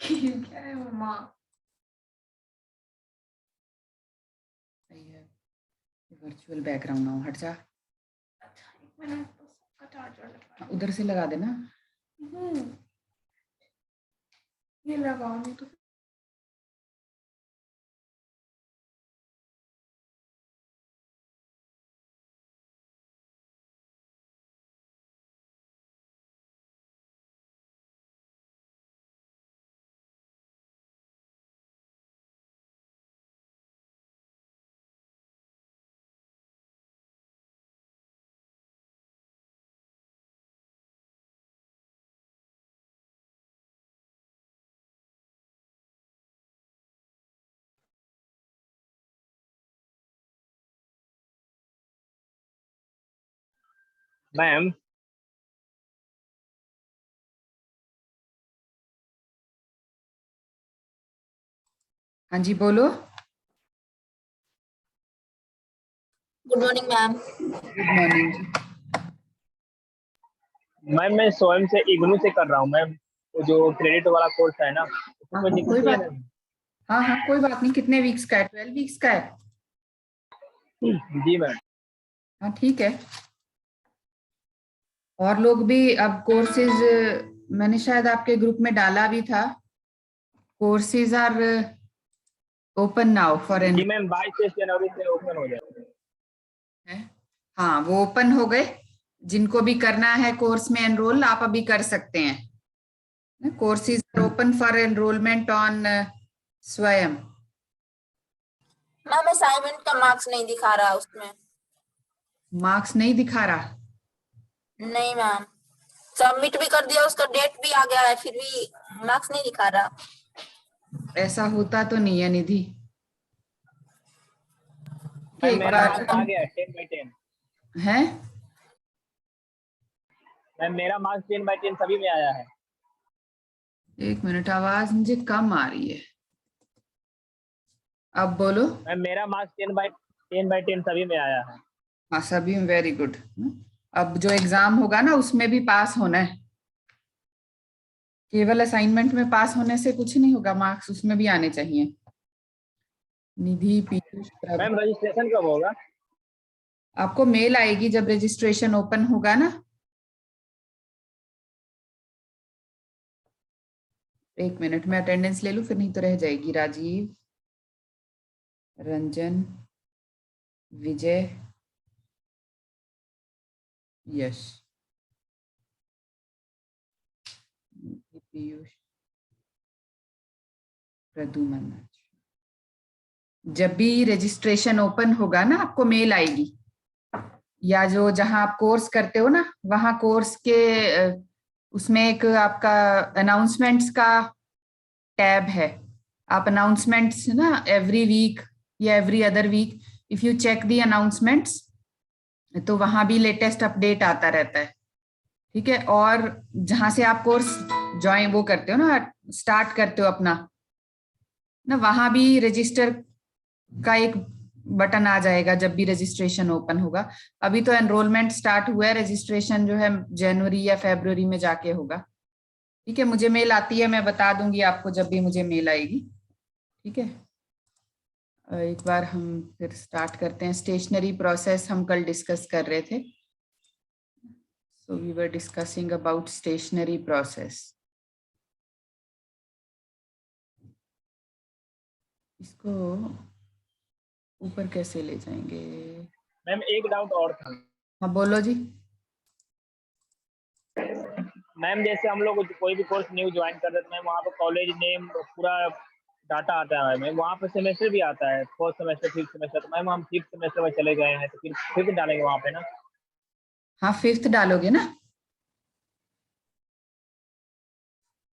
क्या है मम्मा? Virtual background ना हो, हट जा। अच्छा 1 मिनट, तो सबका चार्जर लगा उधर से लगा देना। ये लगाओ नहीं तो। मैम, हाँ जी बोलो। Good morning ma'am. Good morning जी। मैम मैं स्वयं से इग्नू से कर रहा हूँ मैम। वो जो क्रेडिट वाला कोर्स है ना, उसमें कोई दिक्कत कोई नहीं है बात। मैम? हाँ हाँ कोई बात नहीं। कितने वीक्स का है? 12 वीक्स का है। जी मैम। हाँ ठीक है। और लोग भी अब कोर्सेज, मैंने शायद आपके ग्रुप में डाला भी था। Courses are open now for जी मैम, 22 जनवरी से ओपन हो जाएगा। हाँ वो ओपन हो गए। जिनको भी करना है कोर्स में एनरोल, आप अभी कर सकते हैं। Courses are open for enrolment on Swayam. Ma'am assignment का मार्क्स नहीं दिखा रहा उसमें। मार्क्स नहीं दिखा रहा? नहीं मैम, सबमिट भी कर दिया, उसका डेट भी आ गया है, फिर भी मार्क्स नहीं दिखा रहा। ऐसा होता तो नहीं है निधि। मैम एक मेरा बार मार्क्स आ गया है 10/10। है। मैम मेरा मार्क्स 10/10 सभी में आया है। एक मिनट, आवाज मुझे कम आ रही है। अब बोलो। मैम मेरा मार्क्स 10/10 सभी में आया है। हाँ सभी में, वेरी गुड। अब जो एग्जाम होगा ना उसमें भी पास होना है। केवल असाइनमेंट में पास होने से कुछ नहीं होगा, मार्क्स उसमें भी आने चाहिए। निधि, पीयूष, प्रभा। मैम रजिस्ट्रेशन कब होगा? आपको मेल आएगी जब रजिस्ट्रेशन ओपन होगा ना। एक मिनट में अटेंडेंस ले लूं, फिर नहीं तो रह जाएगी। राजीव, रंजन, विजय, यश, पीयूष, प्रदुमन। जब भी रजिस्ट्रेशन ओपन होगा ना आपको मेल आएगी, या जो जहां आप कोर्स करते हो ना वहां कोर्स के उसमें एक आपका अनाउंसमेंट्स का टैब है। आप अनाउंसमेंट्स ना एवरी वीक या every other week, if you check the announcements, तो वहां भी लेटेस्ट अपडेट आता रहता है। ठीक है। और जहां से आप कोर्स ज्वाइन वो करते हो ना, स्टार्ट करते हो अपना ना, वहां भी रजिस्टर का एक बटन आ जाएगा जब भी रजिस्ट्रेशन ओपन होगा। अभी तो एनरोलमेंट स्टार्ट हुआ है, रजिस्ट्रेशन जो है जनवरी या फरवरी में जाके होगा। ठीक है, मुझे मेल आती है, मैं बता दूंगी आपको जब भी मुझे मेल आएगी। ठीक है। एक बार हम फिर स्टार्ट करते हैं। स्टेशनरी प्रोसेस हम कल डिस्कस कर रहे थे। So we were discussing about stationary process. इसको ऊपर कैसे ले जाएंगे? मैम एक डाउट और था। हाँ बोलो जी। मैम जैसे हम लोग कोई भी कोर्स न्यू ज्वाइन कर रहे थे मैम, वहाँ पे कॉलेज नेम पूरा डाटा आता है मैम, वहाँ पे सेमेस्टर भी आता है, 4th सेमेस्टर 5th सेमेस्टर। तो मैम हम 5th सेमेस्टर में चले गए हैं, तो फिर 5th डालेंगे वहाँ पे ना? हाँ 5th डालोगे ना।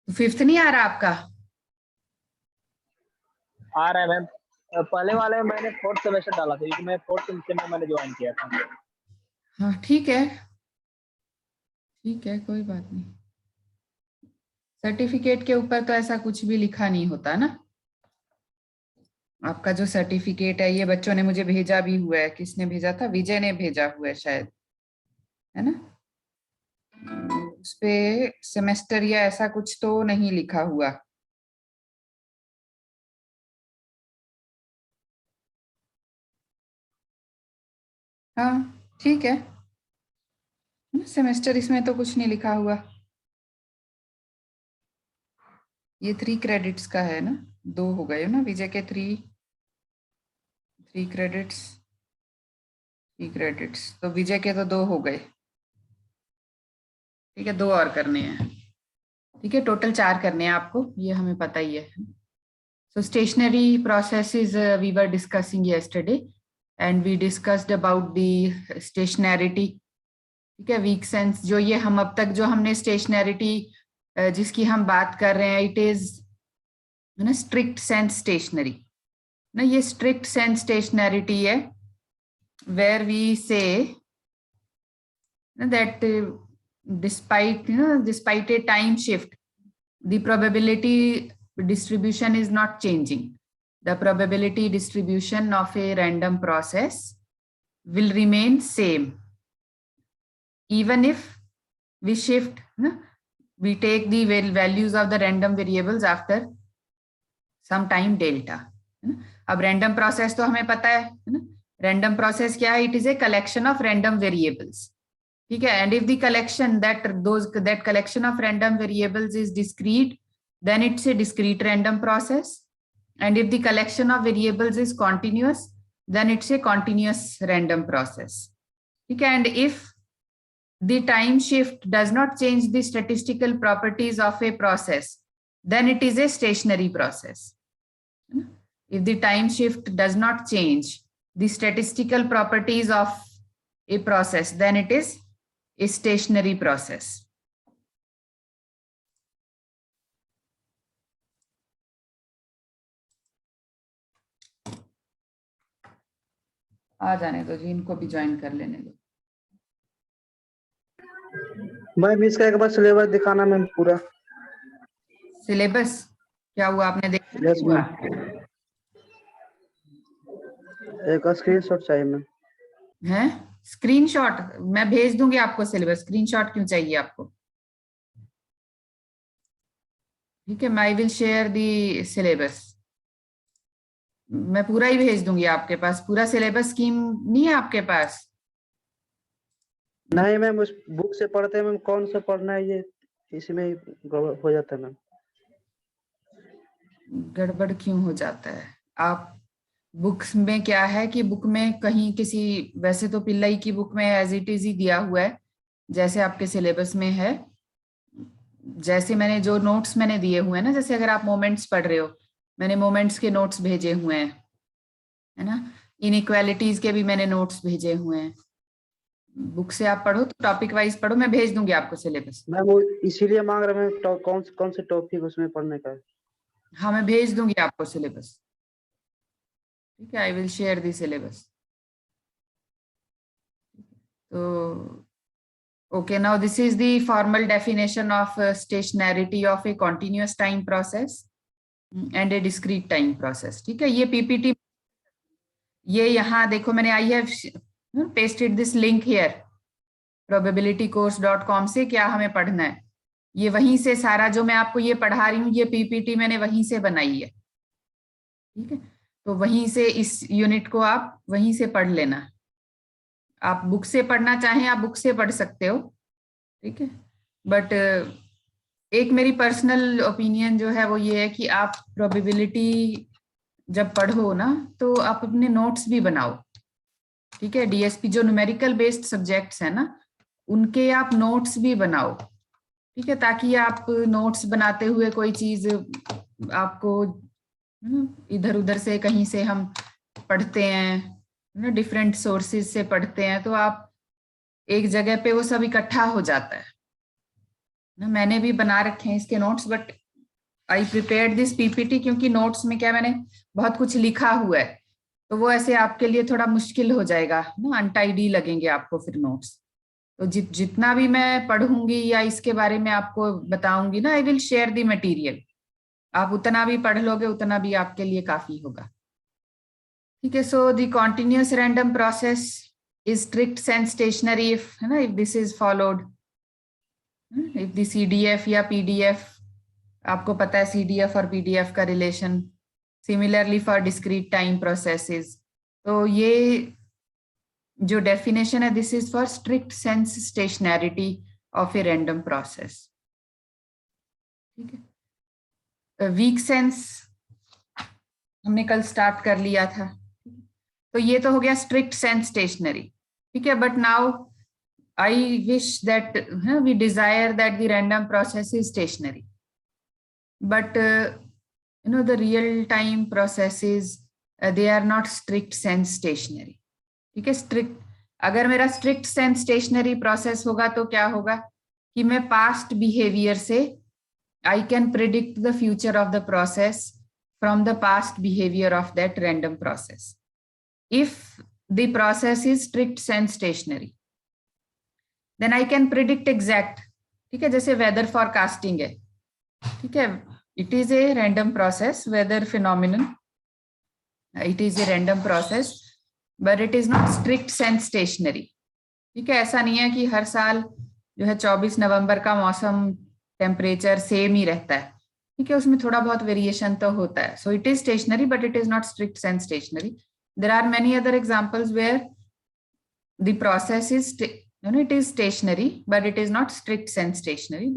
5th नहीं आ रहा आपका? आ रहा है मैम। पहले वाले में मैंने 4th सेमेस्टर डाला था, क्योंकि मैं 4th सेमेस्टर में मैंने ज्वाइन किया था। हाँ ठीक है, ठीक है, कोई बात नहीं। सर्टिफिकेट के ऊपर तो ऐसा कुछ भी लिखा नहीं होता ना। आपका जो सर्टिफिकेट है, ये बच्चों ने मुझे भेजा भी हुआ है। किसने भेजा था? विजय ने भेजा हुआ है शायद, है ना। उस पे सेमेस्टर या ऐसा कुछ तो नहीं लिखा हुआ। हाँ ठीक है, सेमेस्टर इसमें तो कुछ नहीं लिखा हुआ। ये 3 क्रेडिट्स का है ना, 2 हो गए ना विजय के, 3 क्रेडिट्स, 3 क्रेडिट्स, तो विजय के तो 2 हो गए। ठीक है, 2 और करने हैं। ठीक है, टोटल 4 करने हैं आपको, ये हमें पता ही है। So stationary processes we were discussing yesterday and we discussed about the stationarity. ठीक है, वीक सेंस जो ये हम अब तक जो हमने स्टेशनैरिटी जिसकी हम बात कर रहे हैं, इट इज ना स्ट्रिक्ट सेंस स्टेशनरी ना, ये स्ट्रिक्ट सेंस स्टेशनैरिटी है where we say that despite a time shift the probability distribution is not changing. The probability distribution of a random process will remain same even if we shift, we take the values of the random variables after some time delta. अब random process तो हमें पता है ना, random process क्या है? It is a collection of random variables. ठीक है, and if the collection that collection of random variables is discrete, then it's a discrete random process. And if the collection of variables is continuous, then it's a continuous random process. ठीक है, and if the time shift does not change the statistical properties of a process, then it is a stationary process. If the time shift does not change the statistical properties of a process, then it is a stationary process. आ जाने दो जी, इनको भी join कर लेने दो। Ma'am इसका एक बार syllabus दिखाना मैम पूरा। सिलेबस क्या हुआ, आपने देखा? यस मैम, एक स्क्रीनशॉट चाहिए मैम। है स्क्रीनशॉट? मैं भेज दूंगी आपको सिलेबस, स्क्रीनशॉट क्यों चाहिए आपको? ठीक है, I will share the syllabus, मैं पूरा ही भेज दूंगी आपके पास। पूरा सिलेबस स्कीम नहीं है आपके पास? नहीं मैम, उस बुक से पढ़ते हैं मैम, कौन सा पढ़ना है ये इसमें गड़बड़ हो जाता है मैम। गड़बड़ क्यों हो जाता है? आप बुक्स में क्या है कि बुक में कहीं किसी, वैसे तो पिल्लई की बुक में एज इट इज ही दिया हुआ है जैसे आपके सिलेबस में है, जैसे मैंने जो नोट्स मैंने दिए हुए हैं ना, जैसे अगर आप मोमेंट्स पढ़ रहे हो, मैंने मोमेंट्स के नोट्स भेजे हुए हैं, है ना, इनइक्वालिटीज के भी मैंने नोट्स भेजे हुए हैं। बुक से आप पढ़ो तो टॉपिक वाइज पढ़ो, मैं भेज दूंगी आपको सिलेबस। मैम वो इसीलिए मांग रहे हैं कौन से टॉपिक उसमें पढ़ने का है। हाँ, मैं भेज दूंगी आपको सिलेबस। ठीक है, I will share the syllabus. तो okay, now this is the formal definition of stationarity of a continuous time process and a discrete time process. ठीक है, ये पीपीटी, ये यहाँ देखो मैंने I have pasted this link here probabilitycourse.com से, क्या हमें पढ़ना है ये वहीं से सारा जो मैं आपको ये पढ़ा रही हूँ, ये पीपीटी मैंने वहीं से बनाई है। ठीक है, तो वहीं से इस यूनिट को आप वहीं से पढ़ लेना। आप बुक से पढ़ना चाहें आप बुक से पढ़ सकते हो, ठीक है, बट एक मेरी पर्सनल ओपिनियन जो है वो ये है कि आप प्रोबेबिलिटी जब पढ़ो ना तो आप अपने नोट्स भी बनाओ। ठीक है, डीएसपी जो न्यूमेरिकल बेस्ड सब्जेक्ट्स है ना, उनके आप नोट्स भी बनाओ। ठीक है, ताकि आप नोट्स बनाते हुए कोई चीज आपको इधर उधर से कहीं से हम पढ़ते हैं ना, डिफरेंट सोर्सेज से पढ़ते हैं, तो आप एक जगह पे वो सब इकट्ठा हो जाता है ना। मैंने भी बना रखे हैं इसके notes, but I prepared this PPT क्योंकि नोट्स में क्या मैंने बहुत कुछ लिखा हुआ है, तो वो ऐसे आपके लिए थोड़ा मुश्किल हो जाएगा ना, अनटाइडी लगेंगे आपको फिर नोट्स। तो जितना भी मैं पढ़ूंगी या इसके बारे में आपको बताऊंगी ना, I will share the material, आप उतना भी पढ़ लोगे उतना भी आपके लिए काफी होगा। ठीक है, so the continuous random process is strict sense stationary if, है ना, if this is followed, if the CDF या PDF, आपको पता है CDF और PDF का relation, similarly for discrete time processes, तो ये जो डेफिनेशन है, this is for strict sense stationarity of a random process. ठीक है, वीक सेंस हमने कल स्टार्ट कर लिया था, तो ये तो हो गया स्ट्रिक्ट सेंस स्टेशनरी। ठीक है, but now I wish that we desire that the random process is stationary, but the real time processes they are not strict sense stationary। ठीक है, strict, अगर मेरा strict sense stationary process होगा तो क्या होगा कि मैं past behavior से I can predict the future of the process from the past behavior of that random process if the process is strict sense stationary, then I can predict exact। ठीक है, जैसे weather forecasting है, ठीक है, it is a random process, weather phenomenon, it is a random process, but it is not strict sense stationary। ठीक है, ऐसा नहीं है कि हर साल जो है 24 नवंबर का मौसम टेम्परेचर सेम ही रहता है। ठीक है, उसमें थोड़ा बहुत वेरिएशन तो होता है। So it is stationary but it is not strict sense stationary. There are many other examples where the process is it is stationary but it is not strict sense stationary,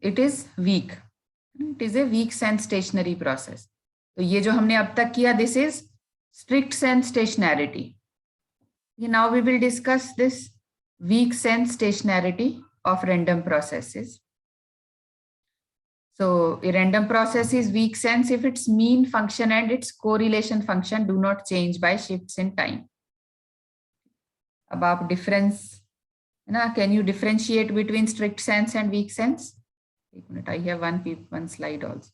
it is weak, it is a weak sense stationary process। तो ये जो हमने अब तक किया, this is strict sense stationarity। now we will discuss this weak sense stationarity of random processes। so a random process is weak sense if its mean function and its correlation function do not change by shifts in time। अब आप difference है ना, can you differentiate between strict sense and weak sense? एक minute, I have one slide also,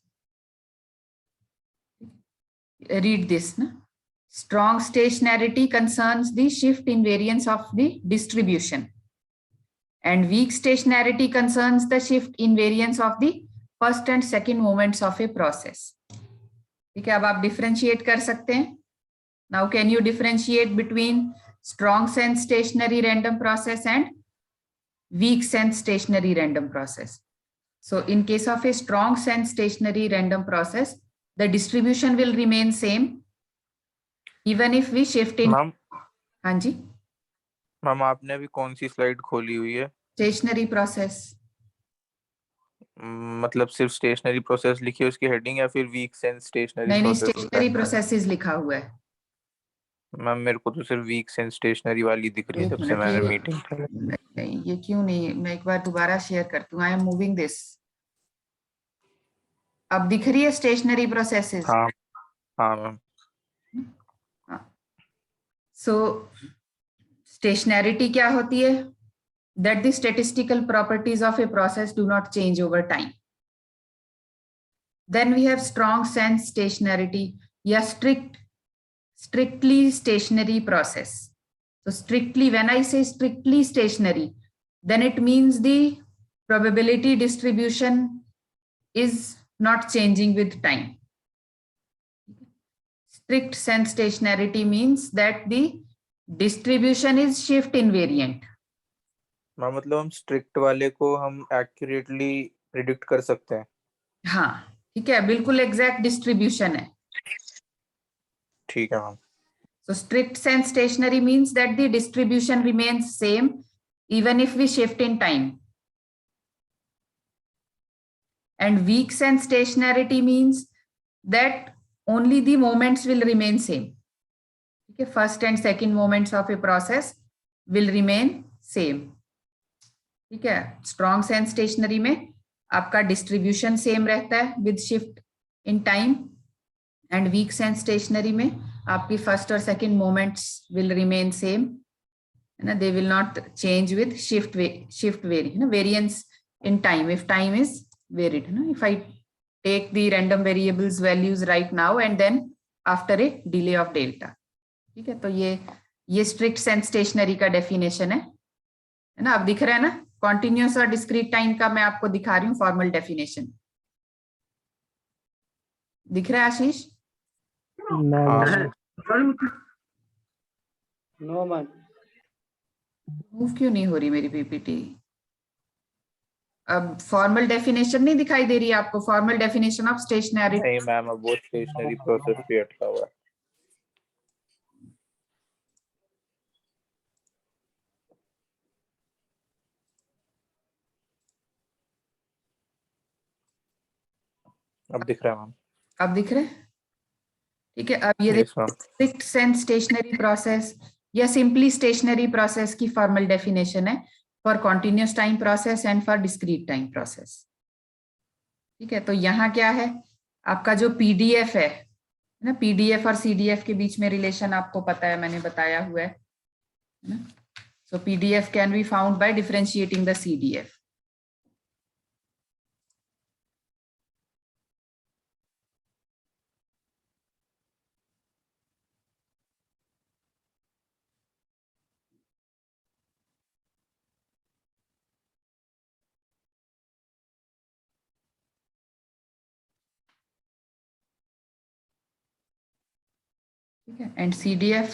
read this ना। Strong stationarity concerns the shift in variance of the distribution and weak stationarity concerns the shift in variance of the first and second moments of a process. ठीक है, अब आप differentiate कर सकते हैं। Now can you differentiate between strong sense stationary random process and weak sense stationary random process? So in case of a strong sense stationary random process, the distribution will remain same even if we shift in। Ma'am, हाँ जी ma'am आपने अभी कौन सी slide खोली हुई है? Stationary process. मतलब सिर्फ stationery process लिखी है उसकी हेडिंग, या फिर वीक सेंस स्टेशनरी नहीं, प्रोसेस? स्टेशनरी प्रोसेसेस लिखा हुआ है। मैम मेरे को तो सिर्फ वीक सेंस स्टेशनरी वाली दिख रही है जब से मैंने मीटिंग। नहीं, ये क्यों नहीं, मैं एक बार दोबारा शेयर करती हूँ। I am moving this. अब दिख रही है स्टेशनरी प्रोसेसेस? हाँ हाँ मैम। सो स्टेशनैरिटी क्या होती है? That the statistical properties of a process do not change over time। Then we have strong sense stationarity या strictly stationary process। So strictly, when I say strictly stationary, then it means the probability distribution is not changing with time। Strict sense stationarity means that the distribution is shift invariant। मतलब हम strict वाले को हम accurately predict कर सकते हैं? हाँ, ठीक है, बिल्कुल एग्जैक्ट डिस्ट्रीब्यूशन है। ठीक है ma'am. So strict sense stationary means that the distribution remains same even if we shift in time। And weak sense stationarity means that only the moments will remain same। ठीक है, first and second moments of a process will remain same। ठीक है, strong sense stationary में आपका distribution same रहता है with shift in time, and weak sense stationary में आपकी फर्स्ट और second moments will remain same, है ना, they will not change with shift variance in time if time is varied, है ना। If I take the random variables values right now and then after a delay of delta. ठीक है, तो ये strict sense stationary का definition है ना। अब दिख रहा है ना, कॉन्टिन्यूअस और डिस्क्रीट टाइम का मैं आपको दिखा रही हूँ फॉर्मल डेफिनेशन। दिख रहा है आशीष? No ma'am. मूव क्यों नहीं हो रही मेरी पीपीटी? अब फॉर्मल डेफिनेशन नहीं दिखाई दे रही है आपको? Formal definition of stationary. नहीं मैम, अब वो स्टेशनरी प्रोसेस पे अटका हुआ है। अब दिख रहा है मैम। अब दिख रहा है? ठीक है, अब ये yes ma'am. Strict sense stationary process या सिंपली स्टेशनरी प्रोसेस की फॉर्मल डेफिनेशन है for continuous time process and for discrete time process. ठीक है, तो यहाँ क्या है, आपका जो पीडीएफ है ना, पीडीएफ और सीडीएफ के बीच में रिलेशन आपको पता है, मैंने बताया हुआ है ना। So PDF can be found by differentiating the CDF. ठीक है, and CDF,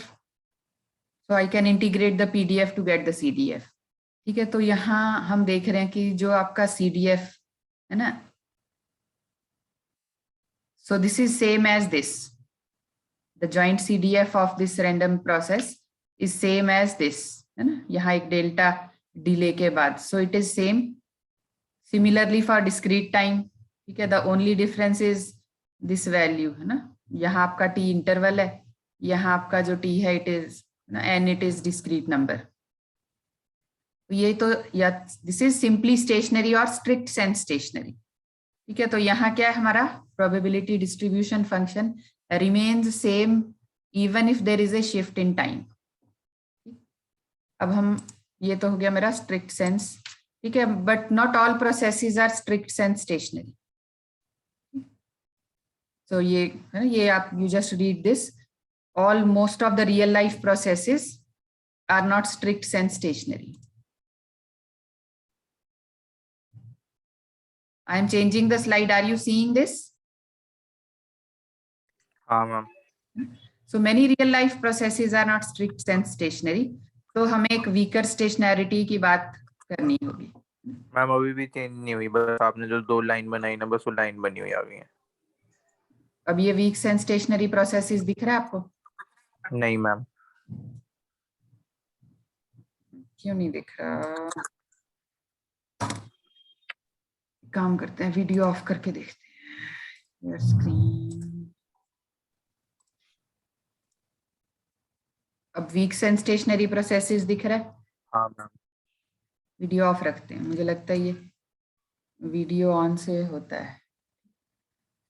so I can integrate the PDF to get the CDF. ठीक है, तो यहाँ हम देख रहे हैं कि जो आपका सीडीएफ है ना, so this is same as this, the joint CDF of this random process is same as this, है ना, यहाँ एक डेल्टा डिले के बाद, so it is same. Similarly for discrete time, ठीक है, the only difference is this value, है ना, यहाँ आपका टी इंटरवल है, यहाँ आपका जो टी है it is and it is discrete number. ये तो या दिस इज सिंपली स्टेशनरी और स्ट्रिक्ट सेंस स्टेशनरी। ठीक है, तो यहाँ क्या है, हमारा probability distribution function remains same even if there is a shift in time. अब हम, ये तो हो गया मेरा स्ट्रिक्ट सेंस। ठीक है, but not all processes are strict sense stationary. So ये आप you just read this, all most of the real life processes are not strict sense stationary. I am changing the slide. Are you seeing this? हाँ ma'am. So many real life processes are not strict sense stationary. तो हमें एक weaker stationarity की बात करनी होगी। Ma'am अभी भी चेंज नहीं हुई, बस आपने जो 2 लाइन बनाई ना, बस वो लाइन बनी हुई आ गई है। अब ये weak sense stationary processes दिख रहा है आपको? नहीं मैम। क्यों नहीं दिख रहा? काम करते हैं, वीडियो ऑफ करके देखते हैं। स्क्रीन, अब वीक सेंस स्टेशनरी प्रोसेसेस दिख रहा है? हाँ मैम। वीडियो ऑफ रखते हैं, मुझे लगता है ये वीडियो ऑन से होता है।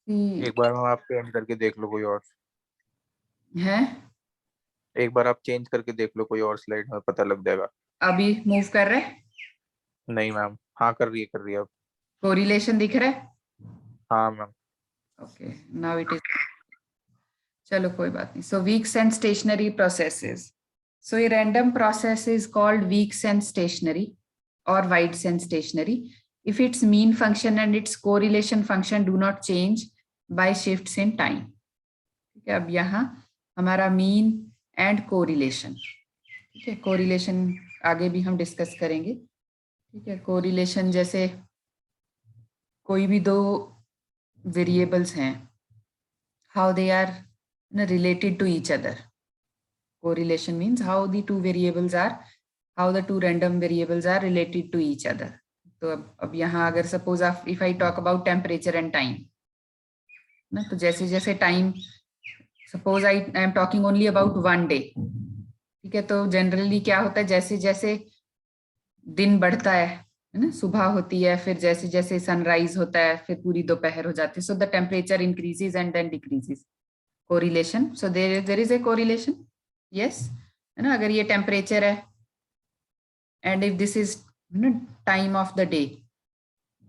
एक बार मैम आप चेंज करके देख लो कोई और, है एक बार आप चेंज करके देख लो कोई और स्लाइड में, पता लग जाएगा। अभी मूव कर रहे हैं? नहीं मैम। हाँ कर रही है अब। कोरिलेशन दिख रहा है? हाँ ma'am. Okay, now it is, चलो कोई बात नहीं। So weak sense stationary processes, so a random process is called weak sense stationary और wide sense stationary if its mean function and its correlation function do not change by shifts in time। ठीक है, अब यहाँ हमारा mean and correlation, ठीक है, correlation आगे भी हम डिस्कस करेंगे। ठीक है, कोरिलेशन जैसे कोई भी 2 वेरिएबल्स हैं, how they are related to each other। Correlation means how the 2 variables are, how the 2 random variables are related to each other। तो अब यहाँ अगर सपोज आप, if I talk about temperature and time ना, तो जैसे जैसे time, suppose I am talking only about 1 day. ठीक है, तो जनरली क्या होता है, जैसे जैसे दिन बढ़ता है ना, सुबह होती है, फिर जैसे जैसे सनराइज होता है, फिर पूरी दोपहर हो जाती है, so the temperature increases and then decreases. Correlation, so there is a correlation, yes, है ना, अगर ये टेम्परेचर है and if this is time of the day,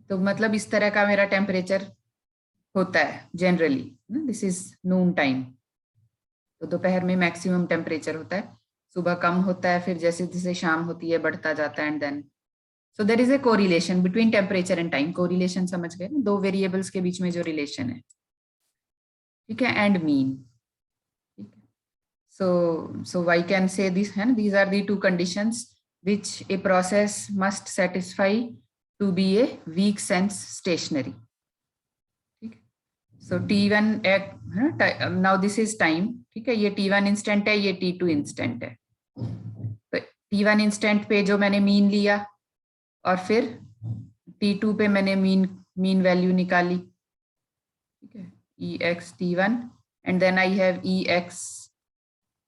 तो मतलब इस तरह का मेरा टेम्परेचर होता है generally, this is noon time, तो दोपहर में मैक्सिमम टेम्परेचर होता है, सुबह कम होता है, फिर जैसे जैसे शाम होती है बढ़ता जाता है, and then so there is a correlation between temperature and time. Correlation समझ गए ना, 2 वेरिएबल्स के बीच में जो रिलेशन है। ठीक है, and mean. So I can say this, and these are the 2 conditions which a process must satisfy to be a weak sense stationary। So T1 now this is time। ठीक है, ये T1 instant है, ये T2 instant है। तो T1 instant पे जो मैंने मीन लिया और फिर T2 पे मैंने मीन वैल्यू निकाली। Ex T1, and then I have Ex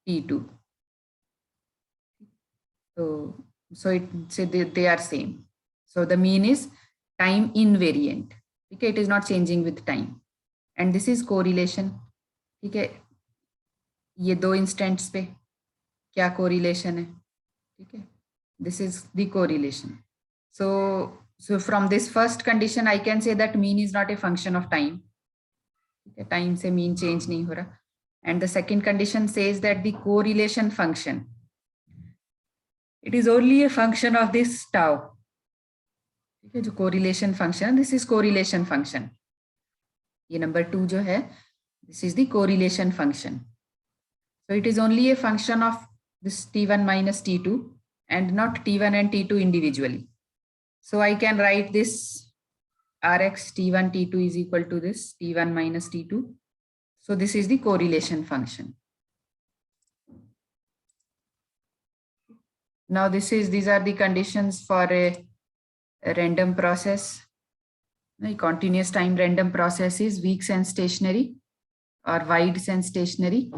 T2. So they are same. So the mean is time invariant. Okay, it is not changing with time. And this is correlation. ठीक है, ये दो instants पे क्या correlation है. ठीक है, this is the correlation. So from this first condition I can say that mean is not a function of time. Okay, time से mean change नहीं हो रहा. And the second condition says that the correlation function, it is only a function of this tau. ठीक है, जो correlation function, this is correlation function. ये number 2 जो है, this is the correlation function. So it is only a function of this T1 minus T2 and not T1 and T2 individually. So I can write this Rx T1 T2 is equal to this T1 minus T2. So this is the correlation function. Now these are the conditions for a random process. A continuous time random process is weak sense stationary or wide sense stationary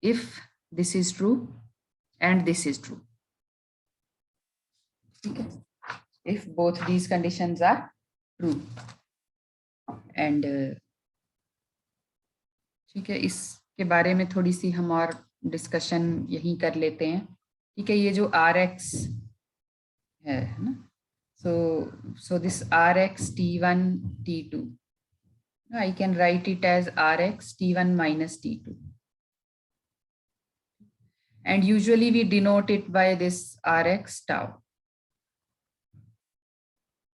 if this is true and this is true. Okay. If both these conditions are true. And ठीक है, इसके बारे में थोड़ी सी हम और discussion यहीं कर लेते हैं. ठीक है, ये जो Rx है ना, so this Rx T1 T2, I can write it as Rx T1 minus T2, and usually we denote it by this Rx tau.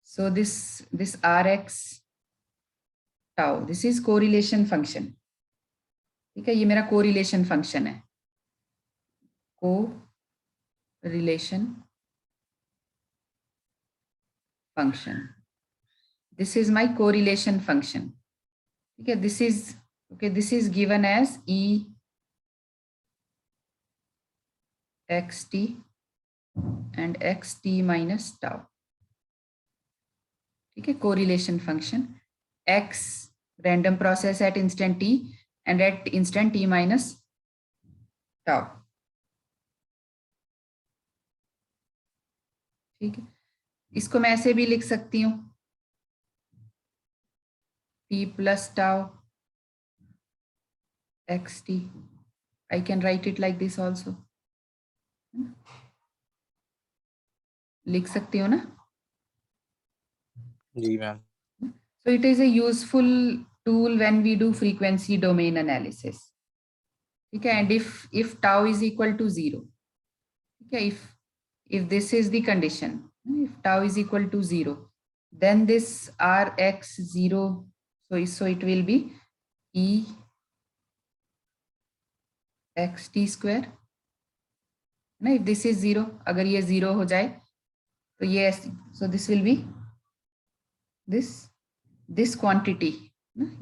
So this Rx tau, this is correlation function. ठीक है, ये मेरा correlation function है. Correlation function. This is my correlation function. Okay, this is given as E xt and xt minus tau. Okay, correlation function. X random process at instant t and at instant t minus tau. ठीक है, इसको मैं ऐसे भी लिख सकती हूँ, t plus tau xt. I can write it like this also. लिख सकती हूँ ना? जी ma'am. So it is a useful tool when we do frequency domain analysis. Okay, and if tau is equal to 0, okay, if this is the condition, if tau is equal to 0, then this Rx0, so it will be E xt square. ना, if this is 0, अगर ये 0 हो जाए तो ये, so this will be this quantity,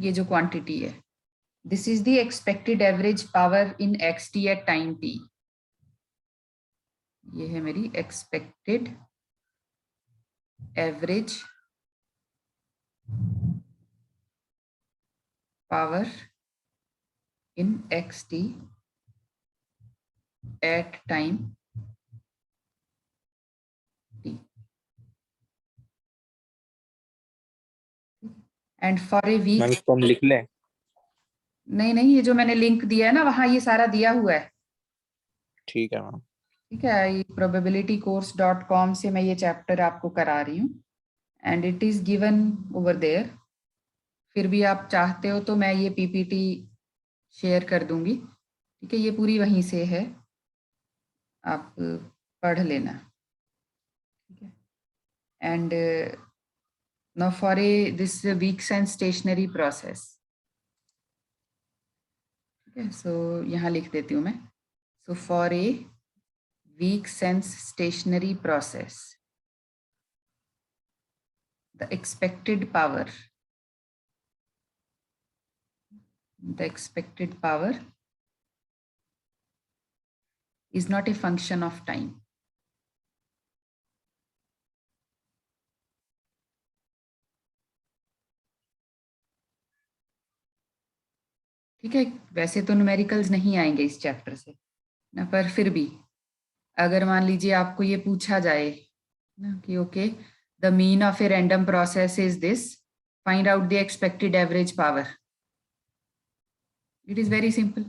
ये जो quantity है, this is the expected average power in xt at time t. ये है मेरी expected average power in xt at time t. And for a week, ma'am इसको हम लिख लें? नहीं, ये जो मैंने लिंक दिया है ना, वहां ये सारा दिया हुआ है. ठीक है मैम. ठीक है, probabilitycourse.com से मैं ये चैप्टर आपको करा रही हूँ, and it is given over there. फिर भी आप चाहते हो तो मैं ये पीपीटी शेयर कर दूंगी. ठीक है, ये पूरी वहीं से है, आप पढ़ लेना. ठीक है, and now for this weak sense stationary process. ठीक है, so यहाँ लिख देती हूँ मैं. So for a weak sense stationary process, the expected power is not a function of time. ठीक है, वैसे तो न्यूमेरिकल्स नहीं आएंगे इस चैप्टर से ना, पर फिर भी अगर मान लीजिए आपको ये पूछा जाए ना कि okay the mean of a random process is this, find out the expected average power, it is very simple.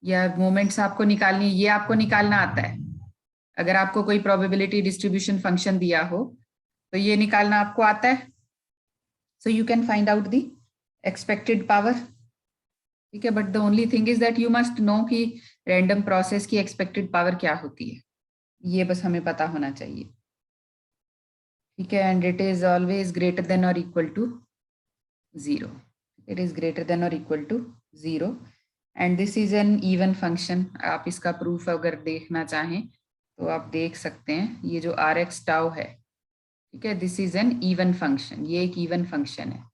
या मोमेंट्स आपको निकालनी, ये आपको निकालना आता है। अगर आपको कोई प्रोबेबिलिटी डिस्ट्रीब्यूशन फंक्शन दिया हो तो ये निकालना आपको आता है, so you can find out the expected power. ठीक है, but the only thing is that you must know कि रैंडम प्रोसेस की एक्सपेक्टेड पावर क्या होती है, ये बस हमें पता होना चाहिए। ठीक है, and it is always greater than और equal to 0, it is greater than और equal to 0 and this is an even function. आप इसका प्रूफ अगर देखना चाहें तो आप देख सकते हैं, ये जो Rx टाउ है, ठीक है, this is an even function, ये एक इवन फंक्शन है,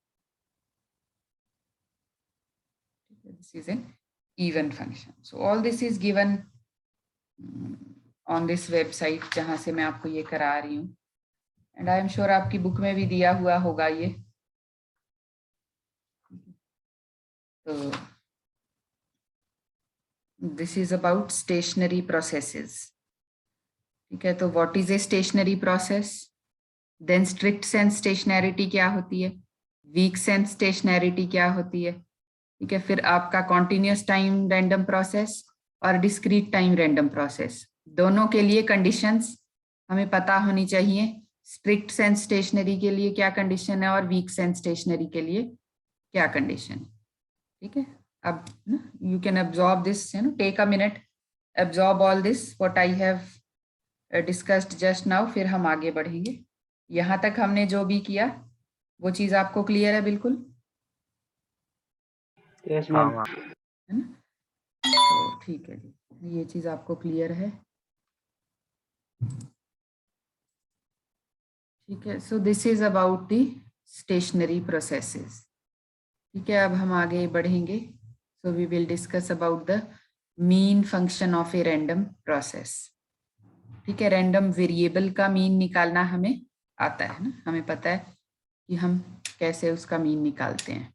this is an even function. So all this is given on this website जहां से मैं आपको ये करा रही हूँ, and I am sure आपकी बुक में भी दिया हुआ होगा ये। तो this is about stationary processes। ठीक है, तो what is a stationary process? Then strict sense stationarity क्या होती है, weak sense stationarity क्या होती है, ठीक है, फिर आपका कॉन्टिन्यूस टाइम रैंडम प्रोसेस और डिस्क्रीट टाइम रैंडम प्रोसेस, दोनों के लिए कंडीशंस हमें पता होनी चाहिए। स्ट्रिक्ट सेंस स्टेशनरी के लिए क्या कंडीशन है और वीक सेंस स्टेशनरी के लिए क्या कंडीशन है। ठीक है, अब you can absorb this, you know, take a minute, absorb all this what I have discussed just now, फिर हम आगे बढ़ेंगे। यहाँ तक हमने जो भी किया वो चीज आपको क्लियर है बिल्कुल? यस हाँ मैम। मैम। है ना, तो ठीक है जी, ये चीज आपको क्लियर है। ठीक है, so this is about the stationary processes. ठीक है, अब हम आगे बढ़ेंगे, so we will discuss about the mean function of a random process. ठीक है, रैंडम वेरिएबल का मीन निकालना हमें आता है ना, हमें पता है कि हम कैसे उसका मीन निकालते हैं।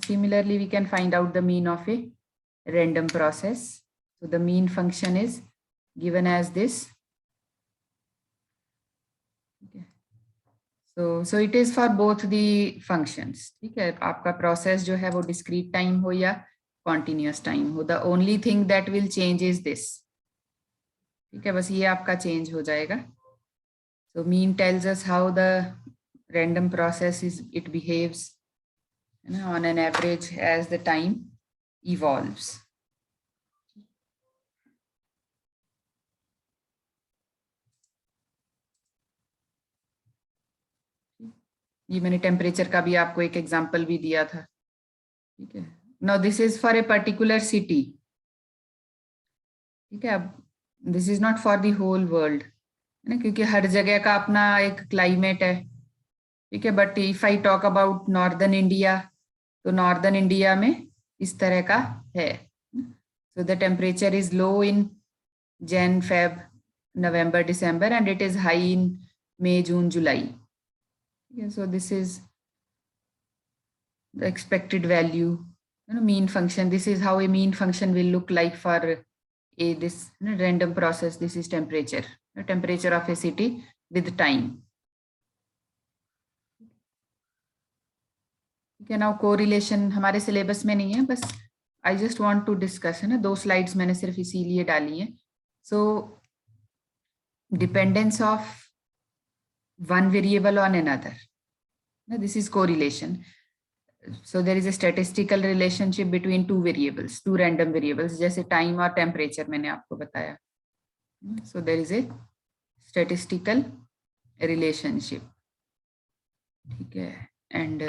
Similarly, we can find out the mean of a random process. So the mean function is given as this. Okay. So it is for both the functions. ठीक है, आपका process जो है वो discrete time हो या continuous time हो, the only thing that will change is this. ठीक है, बस ये आपका change हो जाएगा। So mean tells us how the random process it behaves on an average as the time evolves. ये मैंने टेम्परेचर का भी आपको एक एग्जांपल भी दिया था। ठीक है, now this is for a particular city. ठीक है, अब this is not for the whole world, है ना, क्योंकि हर जगह का अपना एक क्लाइमेट है। ठीक है, but if I talk about northern India, तो नॉर्दर्न इंडिया में इस तरह का है। So the temperature is low in Jan, Feb, November, December and it is high in May, June, July. So this is the expected value, mean function. This is how a mean function will look like for this random process. This is temperature, the temperature of a city with time. ठीक है, now correlation हमारे syllabus में नहीं है, बस I just want to discuss, है ना, 2 slides मैंने सिर्फ इसीलिए डाली है। So dependence of one variable on another, this is correlation. So there is a statistical relationship between two variables, two random variables, जैसे time और temperature मैंने आपको बताया। So there is a statistical relationship। ठीक है, and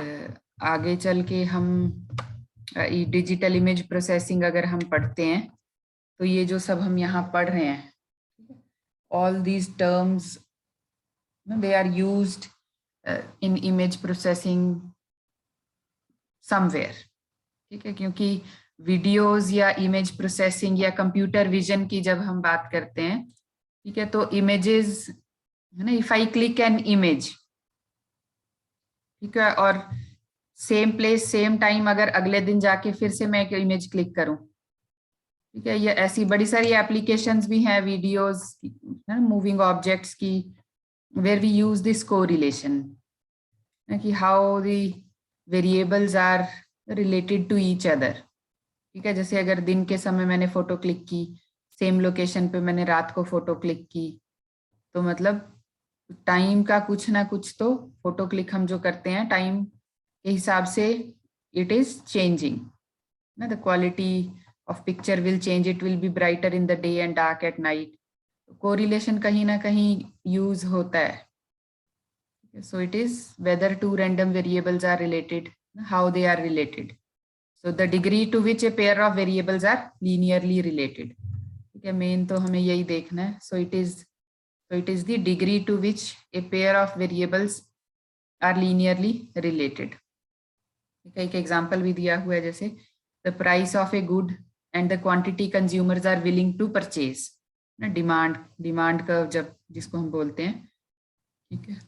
आगे चल के हम डिजिटल इमेज प्रोसेसिंग अगर हम पढ़ते हैं तो ये जो सब हम यहाँ पढ़ रहे हैं, all these terms they are used in image processing somewhere. ठीक है, क्योंकि वीडियोस या इमेज प्रोसेसिंग या कंप्यूटर विजन की जब हम बात करते हैं, ठीक है, तो इमेजेस, है ना, if I click an image, ठीक है, और सेम प्लेस सेम टाइम अगर अगले दिन जाके फिर से मैं एक इमेज क्लिक करूं, ठीक है, ये ऐसी बड़ी सारी एप्लीकेशंस भी हैं वीडियोस, मूविंग ऑब्जेक्ट्स की, where we use this correlation कि how the variables are related to each other, ठीक है। जैसे अगर दिन के समय मैंने फोटो क्लिक की, सेम लोकेशन पे मैंने रात को फोटो क्लिक की, तो मतलब टाइम का कुछ ना कुछ तो फोटो क्लिक हम जो करते हैं टाइम के हिसाब से इट इज चेंजिंग ना, the quality of picture will change, it will be brighter in the day and dark at night. Correlation कहीं ना कहीं यूज होता है। So it is whether two random variables are related, how they are related. So the degree to which a pair of variables are linearly related. ठीक है, main तो हमें यही देखना है। So it is the degree to which a pair of variables are linearly related. ठीक है, एक एग्जाम्पल भी दिया हुआ है, जैसे the price of a good and the quantity consumers are willing to purchase, ना डिमांड का जब जिसको हम बोलते हैं, ठीक है।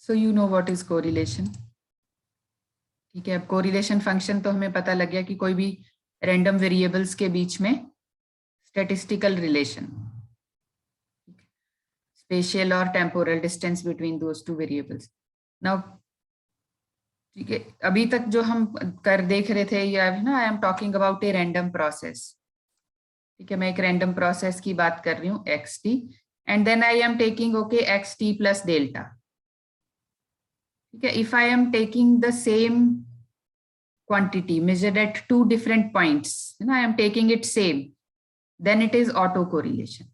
So you know what is correlation, ठीक है। अब कोरिलेशन फंक्शन तो हमें पता लग गया कि कोई भी रैंडम वेरिएबल्स के बीच में स्टैटिस्टिकल रिलेशन, स्पेशियल और temporal distance between those two variables. Now ठीक है, अभी तक जो हम देख रहे थे ये ना, I am talking about A random process, ठीक है। मैं एक रैंडम प्रोसेस की बात कर रही हूँ X T, and then I am taking okay X T plus delta, ठीक है। If I am taking the same quantity measured at two different points, I am taking it same, then it is autocorrelation,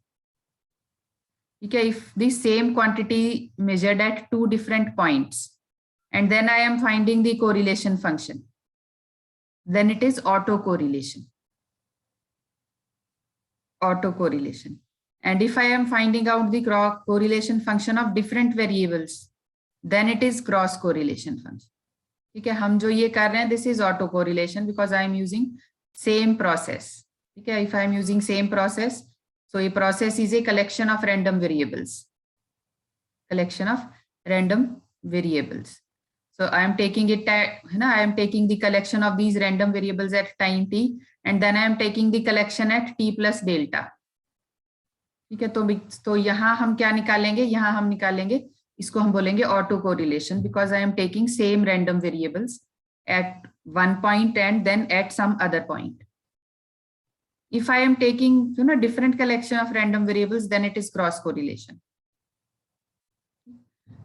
ठीक है। if the same quantity measured at two different points and then I am finding the correlation function, then it is autocorrelation. And if I am finding out the correlation function of different variables, then it is cross correlation function, ठीक है। हम जो ये कर रहे हैं, this is auto correlation because I am using same process, ठीक है। If I am using same process, so ये process is a collection of random variables, so I am taking it at, I am taking the collection of these random variables at time t, and then I am taking the collection at t plus delta, ठीक है। तो यहाँ हम क्या निकालेंगे, यहाँ हम निकालेंगे, इसको हम बोलेंगे auto correlation, because I am taking same random variables at one point and then at some other point. If I am taking different collection of random variables, then it is cross correlation.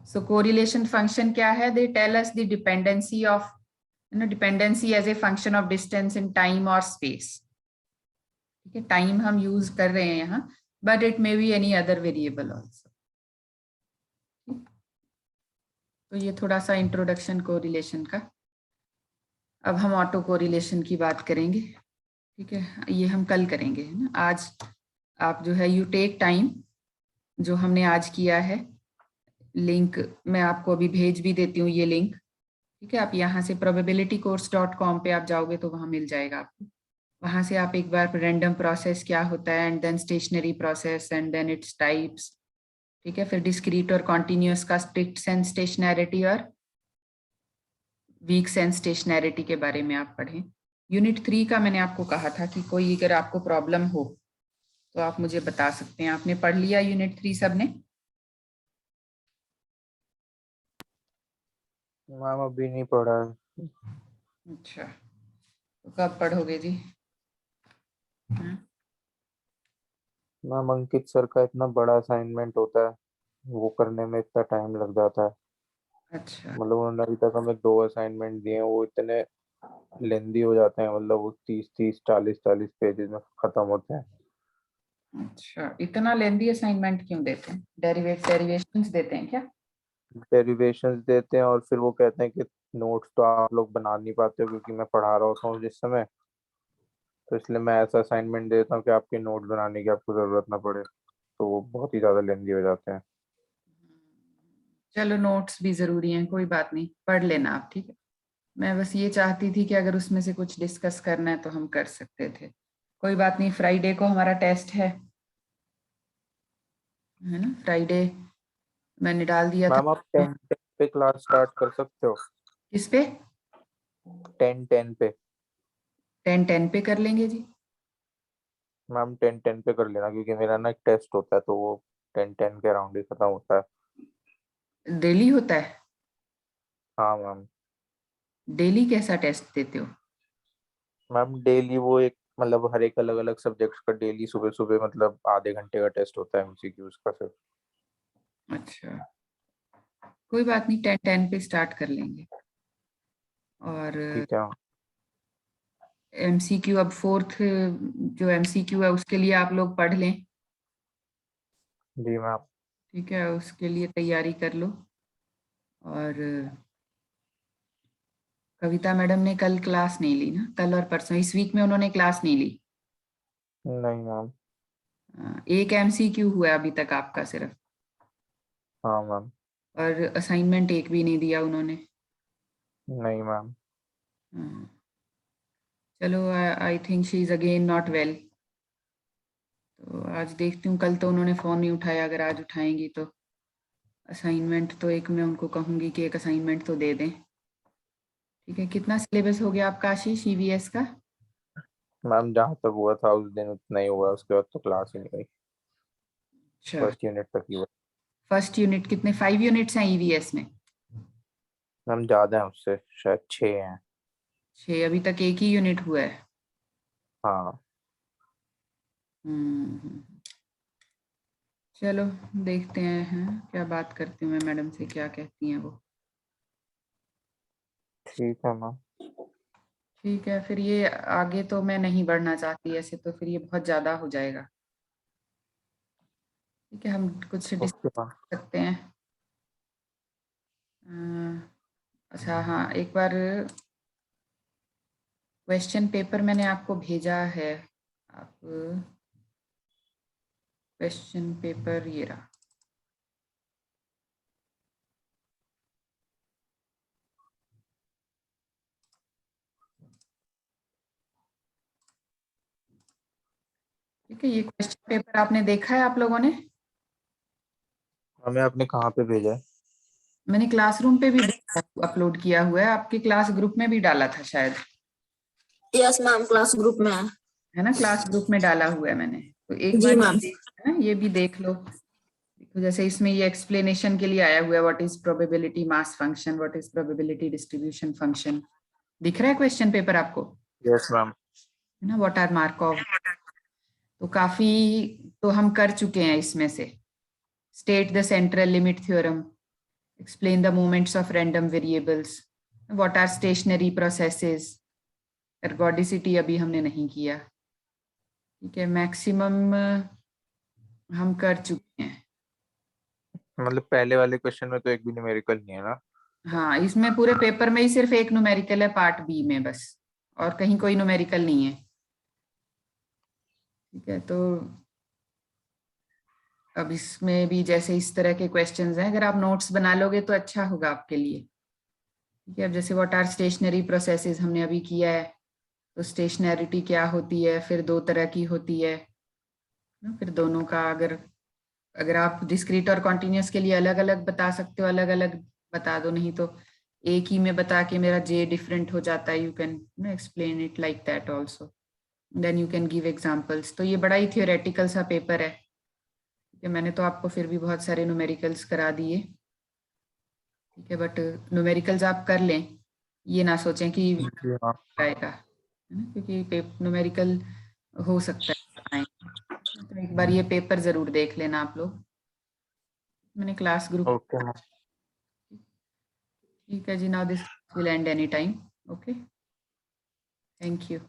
So correlation function क्या है, they tell us the dependency of dependency as a function of distance in time और space, ठीक है। Time हम use कर रहे हैं यहाँ, but it may be any other variable also. तो ये थोड़ा सा इंट्रोडक्शन कोरिलेशन का। अब हम ऑटो कोरिलेशन की बात करेंगे, ठीक है। ये हम कल करेंगे, है ना। आज आप जो है यू टेक टाइम, जो हमने आज किया है, लिंक मैं आपको अभी भेज भी देती हूँ ये लिंक, ठीक है। आप यहाँ से probabilitycourse.com पे आप जाओगे तो वहाँ मिल जाएगा आपको। वहाँ से आप एक बार रैंडम प्रोसेस क्या होता है, and then stationary process, and then its types, ठीक है। फिर डिस्क्रीट और कॉन्टिन्यूअस का स्ट्रिक्ट सेंस स्टेशनैरिटी और वीक सेंस स्टेशनैरिटी के बारे में आप पढ़ें। यूनिट 3 का मैंने आपको कहा था कि कोई अगर आपको प्रॉब्लम हो तो आप मुझे बता सकते हैं। आपने पढ़ लिया यूनिट 3 सबने? मैम अभी नहीं पढ़ा है। अच्छा, तो कब पढ़ोगे जी? मैम अंकित सर का इतना बड़ा असाइनमेंट होता है, वो करने में इतना टाइम लग जाता है। अच्छा, मतलब उन्होंने अभी तक हमें 2 असाइनमेंट दिए हैं, वो इतने लेंदी हो जाते हैं, मतलब वो 30 40 पेजेस में खत्म होते हैं। अच्छा, इतना लेंदी असाइनमेंट क्यों देते हैं? डेरिवेशंस देते हैं क्या? डेरिवेशंस देते हैं और फिर वो कहते हैं कि नोट्स तो आप लोग बना नहीं पाते हो क्योंकि मैं पढ़ा रहा होता हूँ जिस समय, तो इसलिए मैं ऐसा असाइनमेंट देता हूँ कि आपके नोट बनाने की आपको जरूरत ना पड़े, तो वो बहुत ही ज्यादा लेंदी हो जाते हैं। चलो, नोट्स भी जरूरी हैं, कोई बात नहीं, पढ़ लेना आप, ठीक है। मैं बस ये चाहती थी कि अगर उसमें से कुछ डिस्कस करना है तो हम कर सकते थे। कोई बात नहीं, फ्राइडे को हमारा टेस्ट है ना। फ्राइडे मैंने डाल दिया था। मैम आप 10 पे क्लास स्टार्ट कर सकते हो। किस पे? 10-10 पे 10-10 पे कर लेंगे जी। मैम। 10-10 पे कर लेना, क्योंकि मेरा ना एक टेस्ट होता है तो वो 10-10 के अराउंड ही खत्म होता है। डेली होता है? हाँ मैम। डेली कैसा टेस्ट देते हो? मैम डेली वो एक मतलब हर एक अलग अलग सब्जेक्ट्स का डेली सुबह सुबह मतलब आधे घंटे का टेस्ट होता है एमसीक्यूज का सिर्फ। अच्छा, कोई बात नहीं, 10-10 पे स्टार्ट कर लेंगे। और ठीक है। एमसीक्यू अब फोर्थ जो एमसीक्यू है उसके लिए आप लोग पढ़ लें, जी मैम। ठीक है, उसके लिए तैयारी कर लो। और कविता मैडम ने कल क्लास नहीं ली ना, कल और परसों, इस वीक में उन्होंने क्लास नहीं ली। नहीं मैम। एक एमसीक्यू हुआ है अभी तक आपका सिर्फ, हाँ मैम। और असाइनमेंट एक भी नहीं दिया उन्होंने। नहीं मैम। हाँ, चलो, I think she is again not well. तो आज देखती हूँ, कल तो उन्होंने फोन नहीं उठाया, अगर आज उठाएंगी तो असाइनमेंट तो एक मैं उनको कहूँगी कि एक असाइनमेंट तो दे दें। ठीक है, कितना सिलेबस हो गया आपका आशीष ईवीएस का? मैम जहाँ तक हुआ था उस दिन उतना ही हुआ, उसके बाद तो क्लास ही नहीं गई। अच्छा, फर्स्ट यूनिट तक ही हुआ। फर्स्ट यूनिट कितने, 5 यूनिट्स हैं ईवीएस में? मैम ज्यादा है उससे, शायद 6 हैं। 6? अभी तक एक ही यूनिट हुआ है। हाँ। हम्म, चलो देखते हैं क्या बात करती हूँ मैं मैडम से, क्या कहती हैं वो। ठीक है मैम। ठीक है, फिर ये आगे तो मैं नहीं बढ़ना चाहती ऐसे, तो फिर ये बहुत ज़्यादा हो जाएगा। ठीक है, हम कुछ डिस्कस ओके मैम। कर सकते हैं। अच्छा हाँ, एक बार क्वेश्चन पेपर मैंने आपको भेजा है, आप क्वेश्चन पेपर ये रहा। ठीक है, ये क्वेश्चन पेपर आपने देखा है आप लोगों ने? हमें आपने कहाँ पे भेजा है? मैंने क्लासरूम पे भी अपलोड किया हुआ है, आपके क्लास ग्रुप में भी डाला था शायद, यस मैम, क्लास ग्रुप में है ना? क्लास ग्रुप में डाला हुआ है मैंने, तो एक जी बार मैम। है ना, ये भी देख लो। तो जैसे इसमें ये एक्सप्लेनेशन के लिए आया हुआ है, what is probability mass function, what is probability distribution function. दिख रहा है क्वेश्चन पेपर आपको, यस मैम। है ना? What are Markov. तो काफी तो हम कर चुके हैं इसमें से। State the central limit theorem, explain the moments of random variables, what are stationary processes, ergodicity अभी हमने नहीं किया। ठीक है, मैक्सिमम हम कर चुके हैं। मतलब पहले वाले क्वेश्चन में तो एक भी न्यूमेरिकल नहीं है ना? हाँ, इसमें पूरे पेपर में ही सिर्फ एक न्यूमेरिकल है, पार्ट बी में बस, और कहीं कोई न्यूमेरिकल नहीं है। ठीक है, तो अब इसमें भी जैसे इस तरह के क्वेश्चंस हैं, अगर आप नोट्स बना लोगे तो अच्छा होगा आपके लिए। ठीक है, अब जैसे व्हाट आर स्टेशनरी प्रोसेसेस हमने अभी किया है, तो स्टेशनैरिटी क्या होती है, फिर 2 तरह की होती है ना, फिर दोनों का अगर अगर आप डिस्क्रीट और कॉन्टिन्यूस के लिए अलग अलग बता सकते हो, अलग अलग बता दो, नहीं तो एक ही में बता के मेरा जे डिफरेंट हो जाता है, you can explain it like that also, then you can give examples. तो ये बड़ा ही थियोरेटिकल सा पेपर है, ठीक है, मैंने तो आपको फिर भी बहुत सारे न्यूमेरिकल्स करा दिए। ठीक है, बट न्यूमेरिकल्स आप कर लें, ये ना सोचें कि जी हाँ। आएगा, है ना, क्योंकि न्यूमेरिकल हो सकता है आएंगे। तो एक बार ये पेपर जरूर देख लेना आप लोग, मैंने क्लास ग्रुप। Okay ma'am. ठीक है जी, now this will end any time. Okay, thank you.